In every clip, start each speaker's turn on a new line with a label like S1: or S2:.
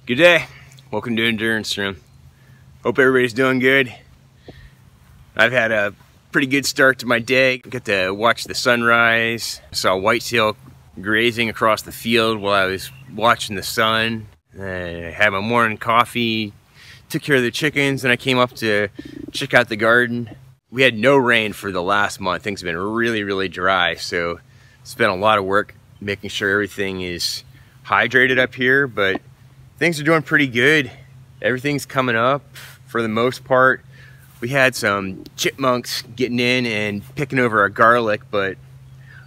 S1: Good day. Welcome to Endurance Room. Hope everybody's doing good. I've had a pretty good start to my day. Got to watch the sunrise. Saw whitetail grazing across the field while I was watching the sun. I had my morning coffee, took care of the chickens, and I came up to check out the garden. We had no rain for the last month. Things have been really dry, so it's been a lot of work making sure everything is hydrated up here, but things are doing pretty good. Everything's coming up for the most part. We had some chipmunks getting in and picking over our garlic, but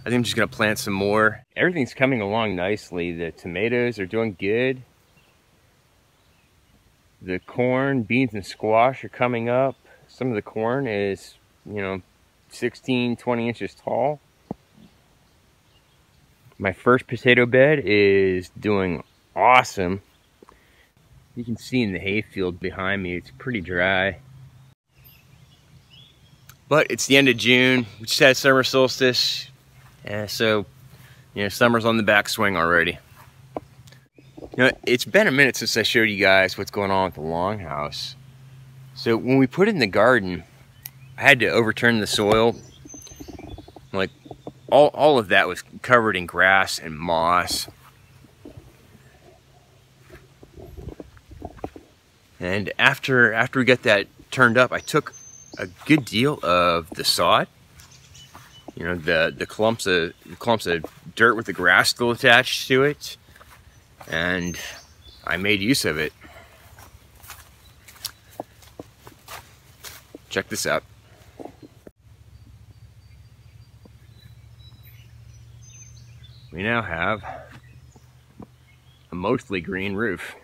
S1: I think I'm just gonna plant some more. Everything's coming along nicely. The tomatoes are doing good. The corn, beans, and squash are coming up. Some of the corn is, 16, 20 inches tall. My first potato bed is doing awesome. You can see in the hayfield behind me, it's pretty dry. But it's the end of June. We just had summer solstice. So, summer's on the backswing already. It's been a minute since I showed you guys what's going on with the Longhouse. So when we put it in the garden, I had to overturn the soil. Like, all of that was covered in grass and moss. And after we got that turned up, I took a good deal of the sod. The clumps of dirt with the grass still attached to it, and I made use of it. Check this out. We now have a mostly green roof.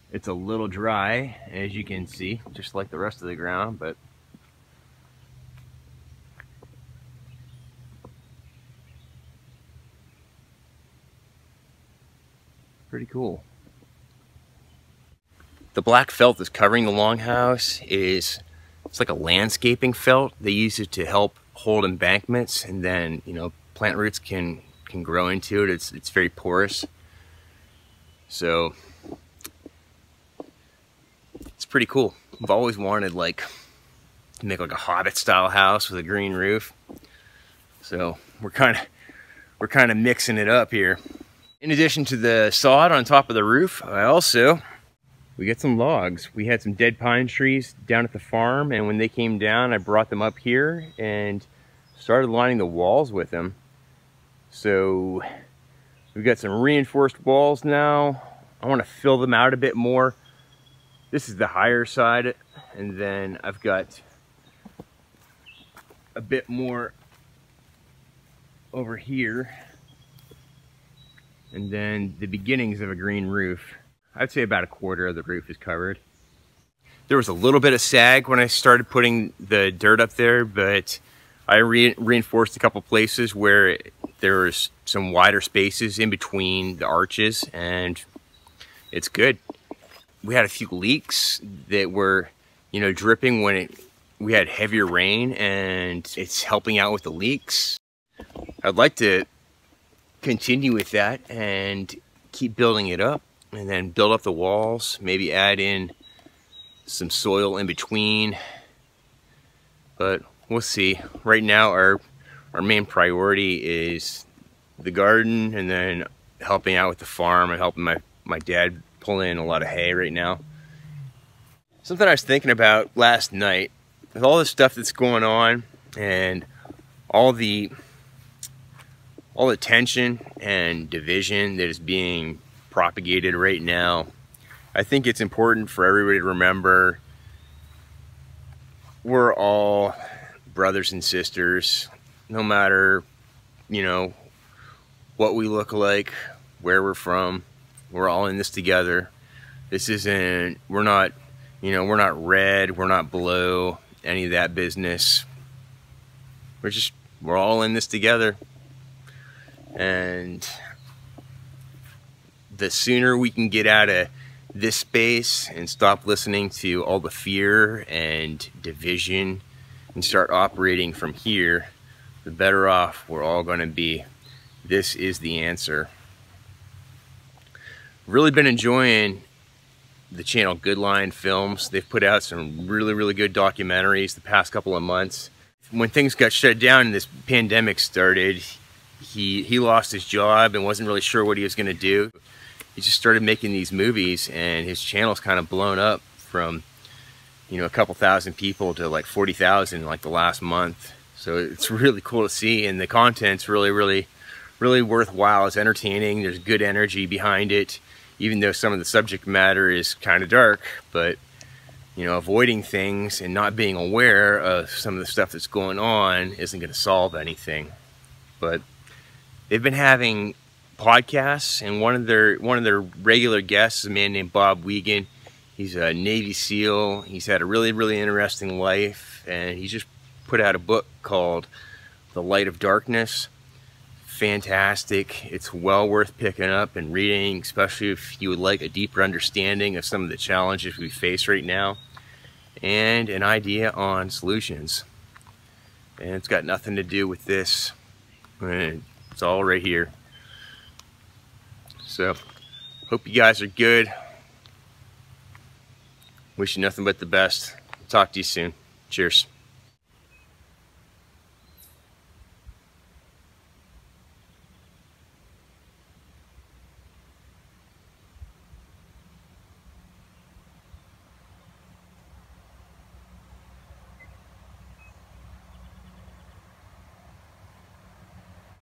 S1: It's a little dry, as you can see, just like the rest of the ground, but pretty cool. The black felt that's covering the Longhouse it's like a landscaping felt. They use it to help hold embankments, and then plant roots can grow into it. It's very porous, so it's pretty cool. I've always wanted to make like a Hobbit style house with a green roof, so we're kind of mixing it up here. In addition to the sod on top of the roof, we got some logs. We had some dead pine trees down at the farm, and when they came down, I brought them up here and started lining the walls with them. So we've got some reinforced walls now. I want to fill them out a bit more. This is the higher side, and then I've got a bit more over here, and then the beginnings of a green roof. I'd say about a quarter of the roof is covered. There was a little bit of sag when I started putting the dirt up there, but I reinforced a couple places where there was some wider spaces in between the arches, and it's good. We had a few leaks that were, dripping when we had heavier rain, and it's helping out with the leaks. I'd like to continue with that and keep building it up, and then build up the walls, maybe add in some soil in between, but we'll see. Right now our main priority is the garden, and then helping out with the farm and helping my dad pull in a lot of hay right now. Something I was thinking about last night, with all this stuff that's going on and all the tension and division that is being propagated right now, I think it's important for everybody to remember we're all brothers and sisters, no matter what we look like, where we're from. We're all in this together. This isn't, we're not red, we're not blue, any of that business. We're all in this together. And the sooner we can get out of this space and stop listening to all the fear and division and start operating from here, the better off we're all going to be. This is the answer. Really been enjoying the channel Good Lion Films. They've put out some really good documentaries the past couple of months. When things got shut down and this pandemic started, he lost his job and wasn't really sure what he was going to do. He just started making these movies, and his channel's kind of blown up from, you know, a couple thousand people to like 40,000 in like the last month. So it's really cool to see, and the content's really worthwhile. It's entertaining. There's good energy behind it, even though some of the subject matter is kind of dark. But, you know, avoiding things and not being aware of some of the stuff that's going on isn't going to solve anything. But they've been having podcasts, and one of their regular guests is a man named Bob Wiegand. He's a Navy SEAL. He's had a really interesting life, and he just put out a book called The Light of Darkness. Fantastic. It's well worth picking up and reading, especially if you would like a deeper understanding of some of the challenges we face right now and an idea on solutions. And it's got nothing to do with this. It's all right here. So, hope you guys are good. Wish you nothing but the best. Talk to you soon. Cheers.